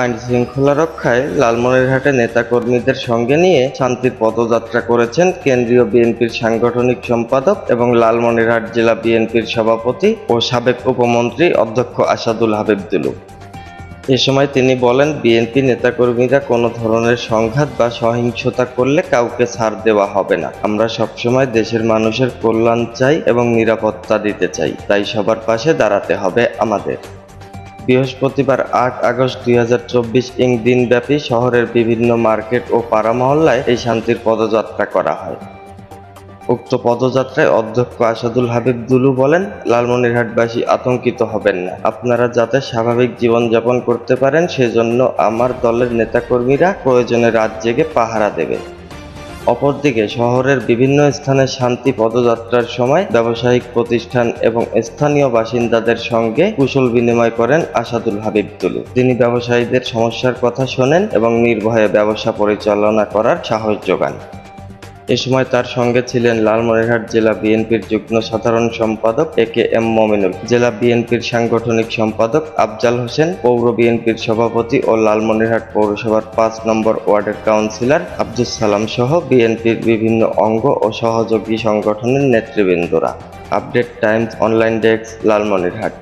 আইনশৃঙ্খলা রক্ষায় লালমনিরহাটে নেতাকর্মীদের সঙ্গে নিয়ে শান্তির পদযাত্রা করেছেন কেন্দ্রীয় বিএনপির সাংগঠনিক সম্পাদক এবং লালমনিরহাট জেলা বিএনপির সভাপতি ও সাবেক উপমন্ত্রী অধ্যক্ষ আসাদুল হাবিব দুলু। এ সময় তিনি বলেন, বিএনপি নেতাকর্মীরা কোনো ধরনের সংঘাত বা সহিংসতা করলে কাউকে ছাড় দেওয়া হবে না। আমরা সবসময় দেশের মানুষের কল্যাণ চাই এবং নিরাপত্তা দিতে চাই, তাই সবার পাশে দাঁড়াতে হবে আমাদের। বৃহস্পতিবার ৮ আগস্ট ২০২৪ দিনব্যাপী শহরের বিভিন্ন মার্কেট ও পাড়া মহল্লায় এই শান্তির পদযাত্রা করা হয়। উক্ত পদযাত্রায় অধ্যক্ষ আসাদুল হাবিব দুলু বলেন, লালমনিরহাটবাসী আতঙ্কিত হবেন না। আপনারা যাতে স্বাভাবিক জীবনযাপন করতে পারেন সেজন্য আমার দলের নেতাকর্মীরা প্রয়োজনে রাত জেগে পাহারা দেবে। অপরদিকে শহরের বিভিন্ন স্থানে শান্তি পদযাত্রার সময় ব্যবসায়িক প্রতিষ্ঠান এবং স্থানীয় বাসিন্দাদের সঙ্গে কুশল বিনিময় করেন আসাদুল হাবিব দুলু। তিনি ব্যবসায়ীদের সমস্যার কথা শোনেন এবং নির্ভয়ে ব্যবসা পরিচালনা করার সাহস যোগান। এ সময় তার সঙ্গে ছিলেন লালমনিরহাট জেলা বিএনপির যুগ্ম সাধারণ সম্পাদক এ.কে.এম. মমিনুল, জেলা বিএনপির সাংগঠনিক সম্পাদক আফজাল হোসেন, পৌর বিএনপির সভাপতি ও লালমনিরহাট পৌরসভার ৫ নম্বর ওয়ার্ডের কাউন্সিলর আব্দুস সালাম সহ বিএনপির বিভিন্ন অঙ্গ ও সহযোগী সংগঠনের নেতৃবৃন্দরা। Update times online desk, Lalmonirhat.